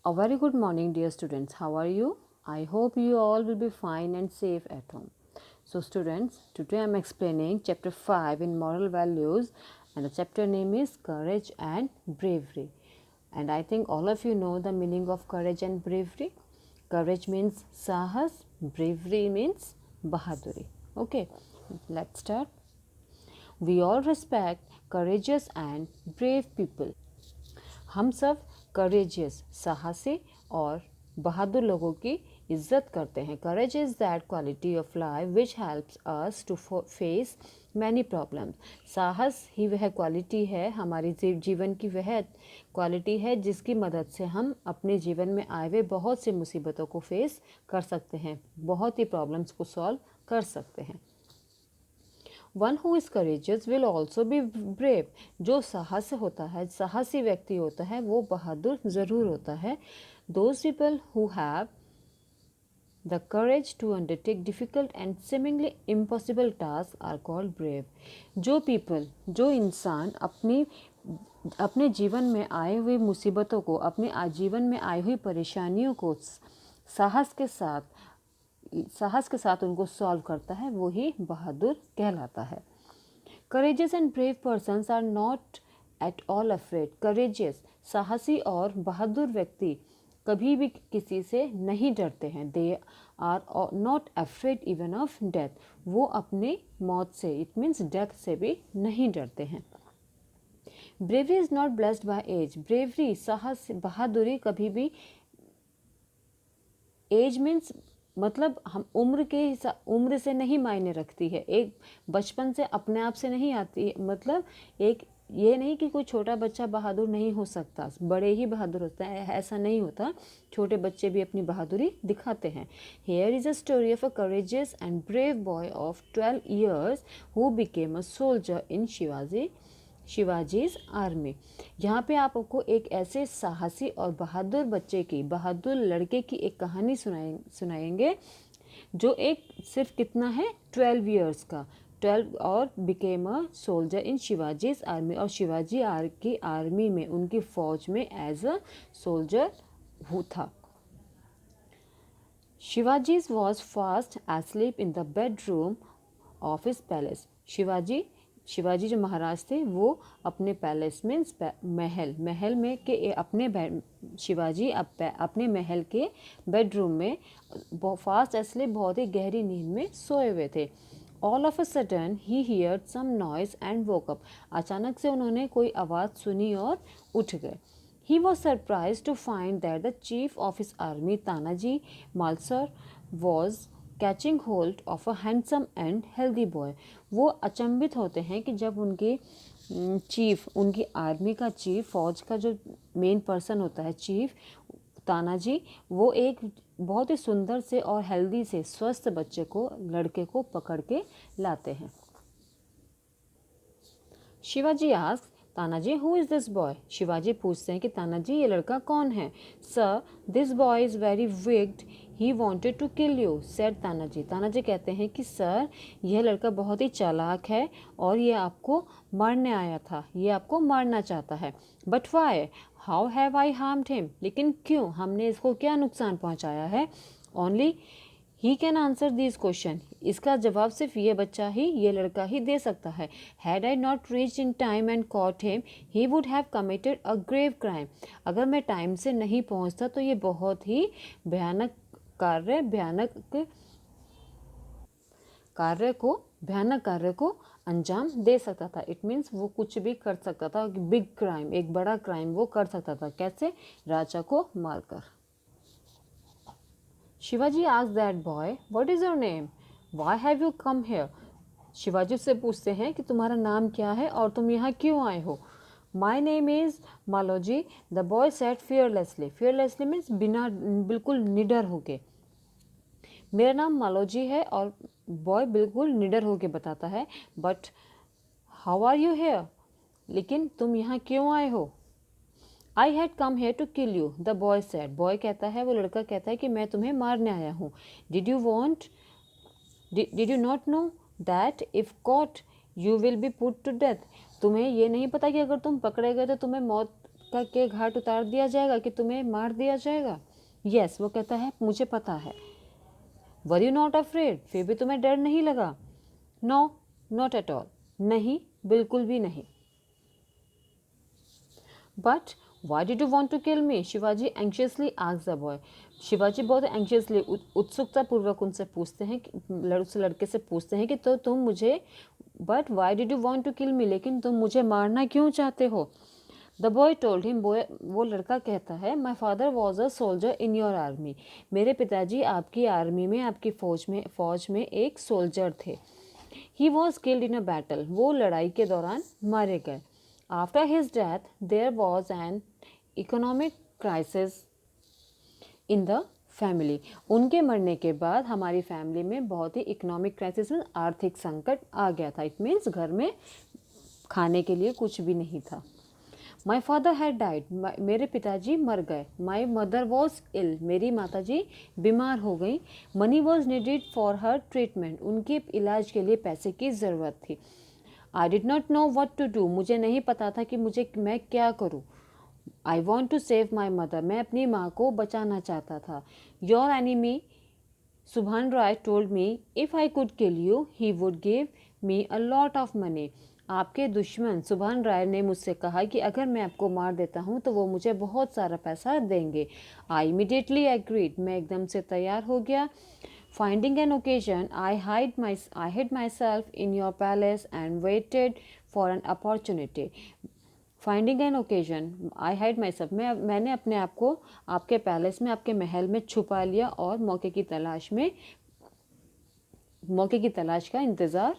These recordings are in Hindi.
A very good morning, dear students. How are you? I hope you all will be fine and safe at home. So, students, today I am explaining chapter 5 in moral values, and the chapter name is Courage and Bravery. And I think all of you know the meaning of courage and bravery. Courage means sahas, bravery means bahaduri. Okay, let's start. We all respect courageous and brave people. हम सब करेजियस साहसी और बहादुर लोगों की इज्जत करते हैं. Courage is that quality of life which helps us to face many problems. साहस ही वह क्वालिटी है, हमारी जीवन की वह क्वालिटी है जिसकी मदद से हम अपने जीवन में आए हुए बहुत सी मुसीबतों को फेस कर सकते हैं, बहुत ही प्रॉब्लम्स को सॉल्व कर सकते हैं. One who is courageous will also be brave. जो साहस होता है, साहसी व्यक्ति होता है, वो बहादुर ज़रूर होता है. Those people who have the courage to undertake difficult and seemingly impossible task are called brave. जो इंसान अपने जीवन में आए हुए मुसीबतों को, अपने जीवन में आई हुई परेशानियों को साहस के साथ उनको सॉल्व करता है, वो ही बहादुर कहलाता है. Courageous and brave persons are not at all afraid. Courageous साहसी और बहादुर व्यक्ति कभी भी किसी से नहीं डरते हैं. They are not afraid even of death. वो अपने मौत से, इट मीन्स डेथ से भी नहीं डरते हैं. Bravery is not blessed by age. Bravery, साहस, बहादुरी कभी भी एज मीन्स मतलब हम उम्र से नहीं मायने रखती है. एक बचपन से अपने आप से नहीं आती है. मतलब एक ये नहीं कि कोई छोटा बच्चा बहादुर नहीं हो सकता, बड़े ही बहादुर होता है, ऐसा नहीं होता. छोटे बच्चे भी अपनी बहादुरी दिखाते हैं. Here is a story of a courageous and brave boy of 12 years who became a soldier in Shivaji's army. यहाँ पे आपको एक ऐसे साहसी और बहादुर बहादुर लड़के की एक कहानी सुनाएंगे जो एक सिर्फ कितना है 12 years का, 12 और became a soldier in Shivaji's army. और शिवाजी की आर्मी में, उनकी फौज में एज अ सोल्जर था. Shivaji was fast asleep in the bedroom of his palace. Shivaji जो महाराज थे, वो अपने पैलेस मीन्स महल में के शिवाजी अपने महल के बेडरूम में फास्ट एस्लीप, बहुत ही गहरी नींद में सोए हुए थे. All of a sudden he heard some noise and woke up. अचानक से उन्होंने कोई आवाज़ सुनी और उठ गए. He was surprised to find that the chief of his army, Tanaji Malsar, was catching hold of a handsome and healthy boy. वो अचंभित होते हैं कि जब उनकी आर्मी का चीफ, फौज का जो मेन पर्सन होता है, चीफ तानाजी, वो एक बहुत ही सुंदर से और हेल्दी से स्वस्थ लड़के को पकड़ के लाते हैं. Shivaji asks Tanaji who is this boy. Shivaji पूछते हैं कि तानाजी ये लड़का कौन है. Sir this boy is very wicked, he wanted to kill you said Tanaji. Tanaji कहते हैं कि सर यह लड़का बहुत ही चालाक है और ये आपको मारने आया था, ये आपको मारना चाहता है. But why, how have I harmed him. लेकिन क्यों, हमने इसको क्या नुकसान पहुंचाया है. Only he can answer this question. इसका जवाब सिर्फ ये लड़का ही दे सकता है. Had I not reach in time and caught him he would have committed a grave crime. अगर मैं टाइम से नहीं पहुंचता तो ये बहुत ही भयानक कार्य को अंजाम दे सकता था. इट मीन्स वो कुछ भी कर सकता था, बिग क्राइम, एक बड़ा क्राइम वो कर सकता था. कैसे, राजा को मारकर. Shivaji asked that boy what is your name, why have you come here. Shivaji से पूछते हैं कि तुम्हारा नाम क्या है और तुम यहाँ क्यों आए हो. My name is Maloji, the boy said fearlessly. Fearlessly means बिल्कुल निडर होके. मेरा नाम मालोजी है. और बॉय बिल्कुल निडर होके बताता है. But how are you here, लेकिन तुम यहाँ क्यों आए हो. I had come here to kill you the boy said. Boy कहता है, वो लड़का कहता है कि मैं तुम्हें मारने आया हूँ. Did you not know that if caught you will be put to death. तुम्हें ये नहीं पता कि अगर तुम पकड़े गए तो तुम्हें का के घाट उतार दिया जाएगा, कि तुम्हें मार दिया जाएगा? यस, वो कहता है मुझे पता है। वर यू नॉट अफ्रेड, फिर भी तुम्हें डर नहीं लगा? नो, नॉट एट ऑल, नहीं, बिल्कुल भी नहीं। But why did you want to kill me, Shivaji anxiously asked the boy. Shivaji बहुत एंशियसली, उत्सुकता पूर्वक उनसे पूछते हैं, उस लड़के से पूछते हैं कि तो तुम मुझे, but why did you want to kill me, लेकिन तुम मुझे मारना क्यों चाहते हो? द बॉय टोल्ड हिम, वो लड़का कहता है, my father was a soldier in your army, मेरे पिताजी आपकी आर्मी में, आपकी फौज में एक सोल्जर थे। He was killed in a battle, वो लड़ाई के दौरान मारे गए। After his death there was an economic crisis in the family, उनके मरने के बाद हमारी फैमिली में बहुत ही इकोनॉमिक क्राइसिस, आर्थिक संकट आ गया था। इट मीन्स घर में खाने के लिए कुछ भी नहीं था। माई फादर हैड डाइड, मेरे पिताजी मर गए। माई मदर वॉज इल, मेरी माताजी बीमार हो गई। Money was needed for her treatment, उनके इलाज के लिए पैसे की ज़रूरत थी। I did not know what to do, मुझे नहीं पता था कि मैं क्या करूँ। I want to save my mother, मैं अपनी माँ को बचाना चाहता था। Your enemy Subhan Rai told me if I could kill you he would give me a lot of money, आपके दुश्मन सुभान राय ने मुझसे कहा कि अगर मैं आपको मार देता हूँ तो वो मुझे बहुत सारा पैसा देंगे। आई इमीडिएटली एग्रीड, मैं एकदम से तैयार हो गया। Finding an occasion I hid myself in your palace and waited for an opportunity. Finding an occasion I hide my self, मैंने अपने आप को आपके पैलेस में, आपके महल में छुपा लिया और मौके की तलाश का इंतज़ार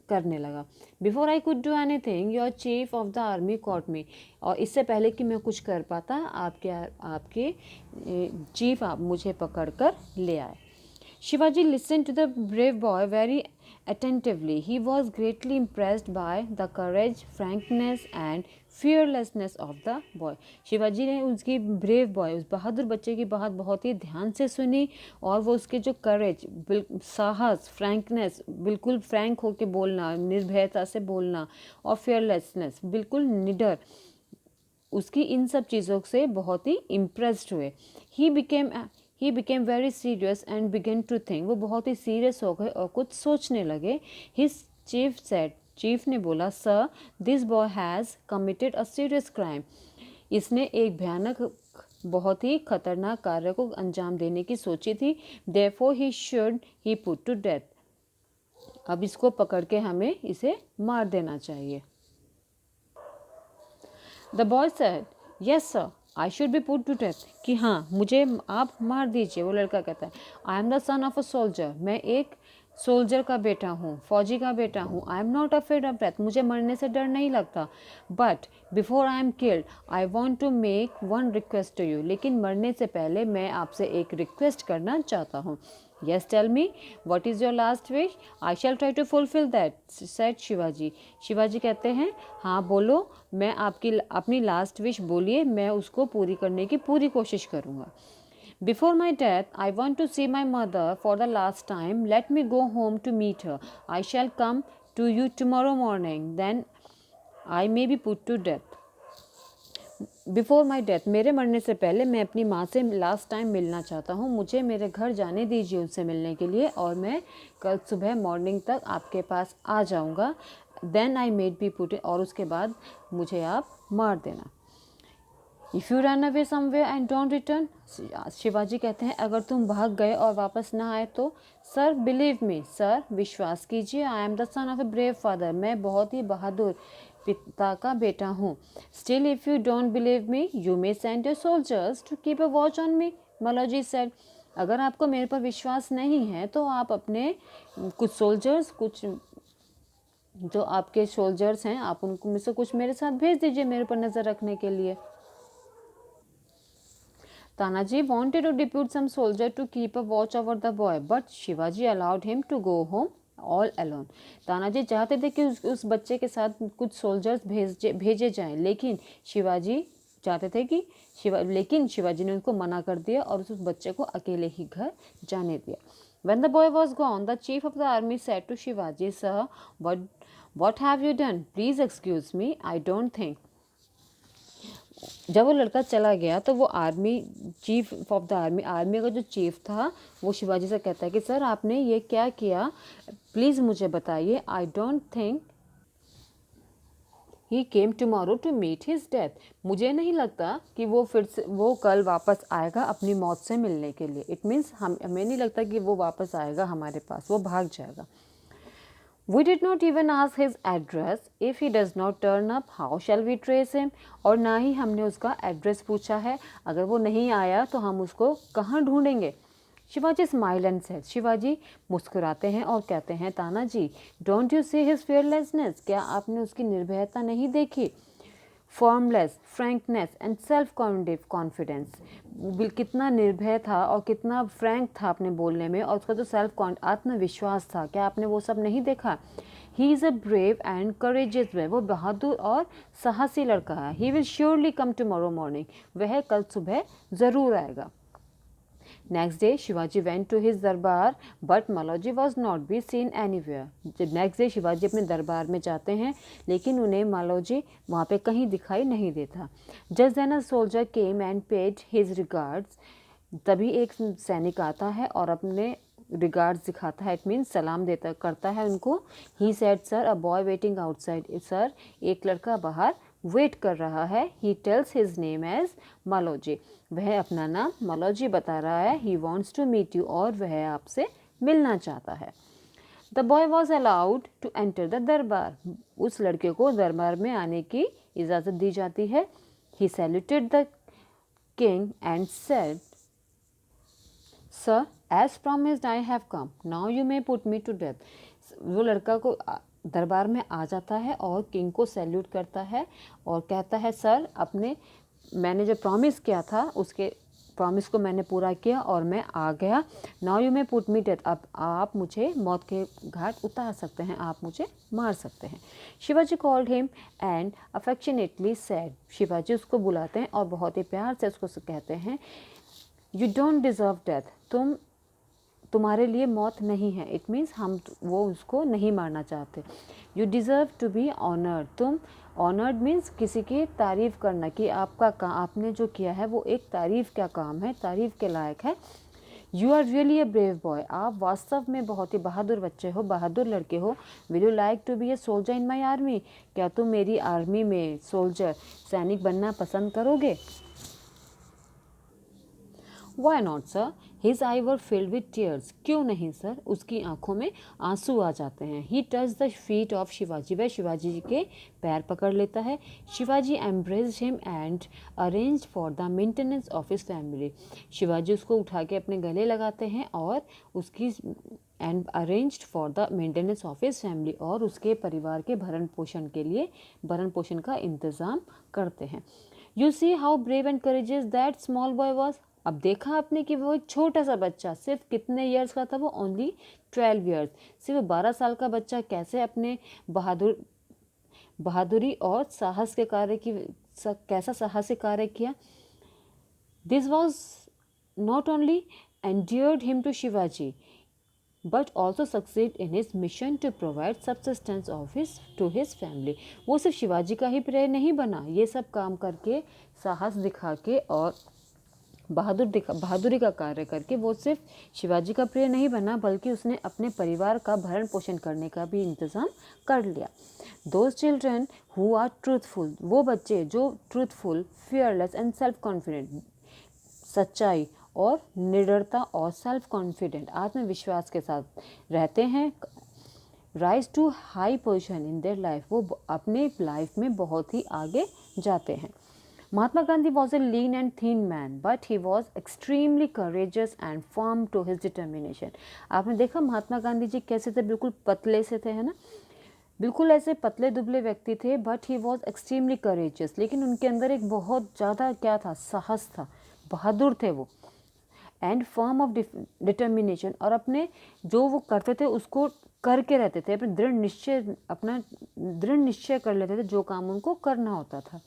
करने लगा। Before I could do any thing your chief of the army caught me, और इससे पहले कि मैं कुछ कर पाता आपके चीफ आप मुझे पकड़ कर ले आए। Shivaji listened to the brave boy very attentively. He was greatly impressed by the courage, frankness and fearlessness of the boy. Shivaji ने उसकी ब्रेव बॉय, उस बहादुर बच्चे की बात बहुत ही ध्यान से सुनी, और वो उसके जो करेज, साहस, फ्रैंकनेस, बिल्कुल फ्रैंक होके बोलना, निर्भयता से बोलना, और fearlessness, बिल्कुल निडर, उसकी इन सब चीज़ों से बहुत ही इम्प्रेस्ड हुए। He became very serious and began to think, वो बहुत ही सीरियस हो गए और कुछ सोचने लगे। हिज चीफ सेड, चीफ ने बोला, sir this boy has committed a serious crime, इसने एक भयानक, बहुत ही खतरनाक कार्य को अंजाम देने की सोची थी। Therefore he should he put to death, अब इसको पकड़ के हमें इसे मार देना चाहिए। The boy said, yes sir I should be put to death, कि हाँ मुझे आप मार दीजिए। वो लड़का कहता है, आई am the son of a soldier, मैं एक सोल्जर का बेटा हूँ, फौजी का बेटा हूँ। I am not afraid of death, मुझे मरने से डर नहीं लगता। But before I am killed I want to make one request to you, लेकिन मरने से पहले मैं आपसे एक रिक्वेस्ट करना चाहता हूँ। Yes, tell me, what is your last wish? I shall try to fulfill that, said Shivaji. Shivaji कहते हैं, हाँ बोलो, मैं अपनी लास्ट विश बोलिए, मैं उसको पूरी करने की पूरी कोशिश करूँगा। Before my death, I want to see my mother for the last time. Let me go home to meet her. I shall come to you tomorrow morning. Then I may be put to death. Before my death, मेरे मरने से पहले मैं अपनी माँ से लास्ट टाइम मिलना चाहता हूँ, मुझे मेरे घर जाने दीजिए उनसे मिलने के लिए, और मैं कल सुबह मॉर्निंग तक आपके पास आ जाऊँगा। Then I may be put, और उसके बाद मुझे आप मार देना। If you run away somewhere and don't return, Shivaji कहते हैं, अगर तुम भाग गए और वापस ना आए तो? सर बिलीव मी, सर विश्वास कीजिए, I am the son of a brave father, मैं बहुत ही बहादुर पिता का बेटा हूँ। Still if you don't believe me you may send your soldiers to keep a watch on me, Malloji said, अगर आपको मेरे पर विश्वास नहीं है तो आप अपने कुछ सोल्जर्स, कुछ जो आपके सोल्जर्स हैं, आप उनको में से कुछ मेरे साथ भेज दीजिए मेरे पर नज़र रखने के लिए। Tanaji wanted to depute some soldier to keep a watch over the boy, but Shivaji allowed him to go home all alone. Tanaji चाहते थे कि उस बच्चे के साथ कुछ सोल्जर्स भेजे जाएं, लेकिन शिवाजी चाहते थे कि लेकिन शिवाजी ने उनको मना कर दिया और उस बच्चे को अकेले ही घर जाने दिया। When the boy was gone, the chief of the army said to Shivaji, Sir, what have you done? Please excuse me, I don't think जब वो लड़का चला गया तो वो army chief of the army का जो चीफ था वो शिवाजी से कहता है कि सर आपने ये क्या किया, प्लीज़ मुझे बताइए। I don't think he came tomorrow to meet his death. मुझे नहीं लगता कि वो फिर से वो कल वापस आएगा अपनी मौत से मिलने के लिए। इट मीन्स हमें नहीं लगता कि वो वापस आएगा हमारे पास, वो भाग जाएगा। We did not even ask his address. If he does not turn up, how shall we trace him? और ना ही हमने उसका एड्रेस पूछा है, अगर वो नहीं आया तो हम उसको कहाँ ढूंढेंगे। Shivaji smile and said, Shivaji मुस्कुराते हैं और कहते हैं, Tanaji, don't you see his fearlessness, क्या आपने उसकी निर्भयता नहीं देखी? Formless, frankness and self confidence, कितना निर्भय था और कितना फ्रैंक था अपने बोलने में, और उसका जो आत्मविश्वास था, क्या आपने वो सब नहीं देखा? He is a brave and courageous way, वो बहादुर और साहसी लड़का है। He will surely come tomorrow morning, वह कल सुबह ज़रूर आएगा। Next day, Shivaji went to his दरबार, but Maloji was not be seen anywhere. जब नेक्स्ट डे शिवाजी अपने दरबार में जाते हैं, लेकिन उन्हें मालोजी वहाँ पे कहीं दिखाई नहीं देता। Just then a soldier came and paid his regards. तभी एक सैनिक आता है और अपने रिगार्ड्स दिखाता है, इट मीन्स सलाम देता करता है उनको। He said, sir a boy waiting outside, sir एक लड़का बाहर वेट कर रहा है। He tells his name as Maloji, वह अपना नाम मालोजी बता रहा है। He wants to meet you, और वह आपसे मिलना चाहता है। The boy was allowed to enter the darbar, उस लड़के को दरबार में आने की इजाज़त दी जाती है। He saluted the king and said, sir as promised I have come, now you may put me to death. वो लड़का को दरबार में आ जाता है और किंग को सैल्यूट करता है और कहता है, सर मैंने जो प्रॉमिस किया था उसके प्रॉमिस को मैंने पूरा किया और मैं आ गया। Now you may put me death, अब आप मुझे मौत के घाट उतार सकते हैं, आप मुझे मार सकते हैं। Shivaji called him and affectionately said, Shivaji उसको बुलाते हैं और बहुत ही प्यार से उसको कहते हैं, यू डोंट डिज़र्व डेथ, तुम्हारे लिए मौत नहीं है। इट मीन्स वो उसको नहीं मारना चाहते। You deserve to be honoured, तुम ऑनर्ड मीन्स किसी की तारीफ़ करना कि आपने जो किया है वो एक तारीफ़ का काम है, तारीफ़ के लायक है। You are really a brave boy, आप वास्तव में बहुत ही बहादुर बच्चे हो, बहादुर लड़के हो। Will you like to be a soldier in my army, क्या तुम मेरी आर्मी में सैनिक बनना पसंद करोगे? Why not sir, his eye were filled with tears, क्यों नहीं सर, उसकी आंखों में आंसू आ जाते हैं। He touch the feet of Shivaji, वह शिवाजी जी के पैर पकड़ लेता है। Shivaji embraced him and arranged for the maintenance of his family, Shivaji उसको उठा के अपने गले लगाते हैं और उसकी and arranged for the maintenance of his family, और उसके परिवार के भरण पोषण का इंतज़ाम करते हैं। You see how brave and courageous that small boy was, अब देखा आपने कि वो एक छोटा सा बच्चा, सिर्फ कितने ईयर्स का था वो, ओनली 12 ईयर्स, सिर्फ 12 साल का बच्चा कैसे अपने बहादुरी और साहस के कार्य की कैसा साहसिक कार्य किया। This was not only endeared him to Shivaji but also succeed in his mission to provide subsistence of to his family, वो सिर्फ शिवाजी का ही प्रिय नहीं बना, ये सब काम करके, साहस दिखा के और बहादुरी का कार्य करके वो सिर्फ शिवाजी का प्रिय नहीं बना, बल्कि उसने अपने परिवार का भरण पोषण करने का भी इंतज़ाम कर लिया। Those children who are truthful, वो बच्चे जो truthful, fearless and self confident, सच्चाई और निडरता और सेल्फ कॉन्फिडेंट, आत्मविश्वास के साथ रहते हैं, rise to high position in their life, वो अपने लाइफ में बहुत ही आगे जाते हैं। Mahatma Gandhi was a lean and thin man but he was extremely courageous and firm to his determination. आपने देखा महात्मा गांधी जी कैसे थे, बिल्कुल पतले से थे, है ना, बिल्कुल ऐसे पतले दुबले व्यक्ति थे, but he was extremely courageous, लेकिन उनके अंदर एक बहुत ज़्यादा क्या था, साहस था, बहादुर थे वो, एंड फर्म ऑफ डिटर्मिनेशन, और अपने जो वो करते थे उसको करके रहते थे, अपना दृढ़ निश्चय कर लेते थे जो काम उनको करना होता था।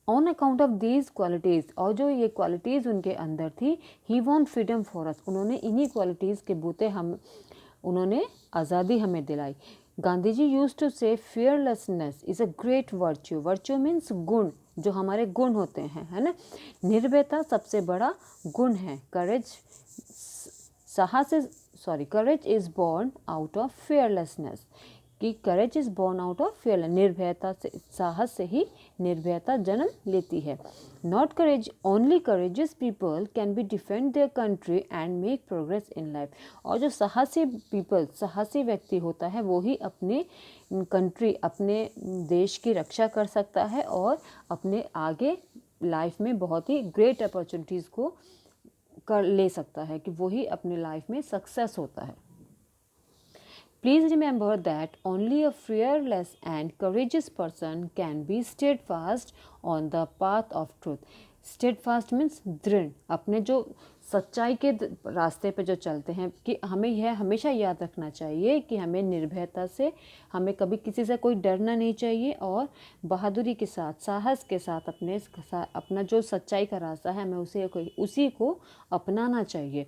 On account of these qualities, और जो ये क्वालिटीज़ उनके अंदर थी, ही वॉन्ट फ्रीडम फॉर अस, उन्होंने इन्हीं क्वालिटीज़ के बूते उन्होंने आज़ादी हमें दिलाई। गांधी जी यूज टू से fearlessness is a great virtue, virtue means गुण, जो हमारे गुण होते हैं, है ना। निर्भयता सबसे बड़ा गुण है। Courage is born out of fearlessness, कि courage is born out of fearless, निर्भयता से, साहस से ही निर्भयता जन्म लेती है। Not courage, only courageous people can be defend their country and make progress in life. और जो साहसी पीपल, साहसी व्यक्ति होता है, वो ही अपने कंट्री, अपने देश की रक्षा कर सकता है और अपने आगे लाइफ में बहुत ही ग्रेट अपॉर्चुनिटीज़ को कर ले सकता है, कि वो ही अपने लाइफ में सक्सेस होता है। Please remember that only a fearless and courageous person can be steadfast on the path of truth. Steadfast means दृढ़, अपने जो सच्चाई के रास्ते पे जो चलते हैं, कि हमें यह हमेशा याद रखना चाहिए कि हमें निर्भयता से, हमें कभी किसी से कोई डरना नहीं चाहिए, और बहादुरी के साथ, साहस के साथ अपना जो सच्चाई का रास्ता है, हमें उसी को अपनाना चाहिए।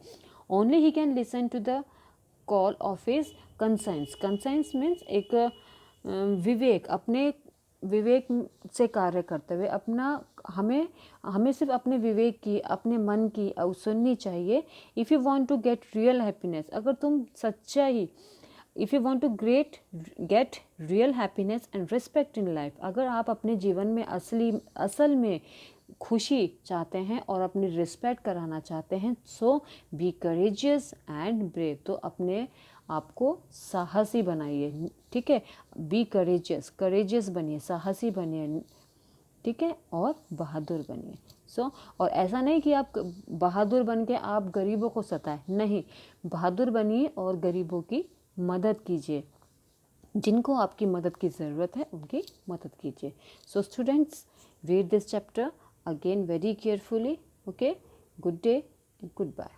Only he can listen to the call of his conscience. Conscience means एक विवेक, अपने विवेक से कार्य करते हुए हमें सिर्फ अपने विवेक की, अपने मन की सुननी चाहिए। If you want to get real happiness, अगर तुम सच्चाई, if you want to get real happiness and respect in life, अगर आप अपने जीवन में असल में खुशी चाहते हैं और अपनी रिस्पेक्ट कराना चाहते हैं, सो बी करेजियस एंड ब्रेव, तो अपने आप को साहसी बनाइए, ठीक है। बी करेजियस बनिए, साहसी बनिए, ठीक है, और बहादुर बनिए। और ऐसा नहीं कि आप बहादुर बन के आप गरीबों को सताएं, नहीं, बहादुर बनिए और गरीबों की मदद कीजिए, जिनको आपकी मदद की ज़रूरत है उनकी मदद कीजिए। So students, read this chapter again very carefully. Okay, good day and goodbye.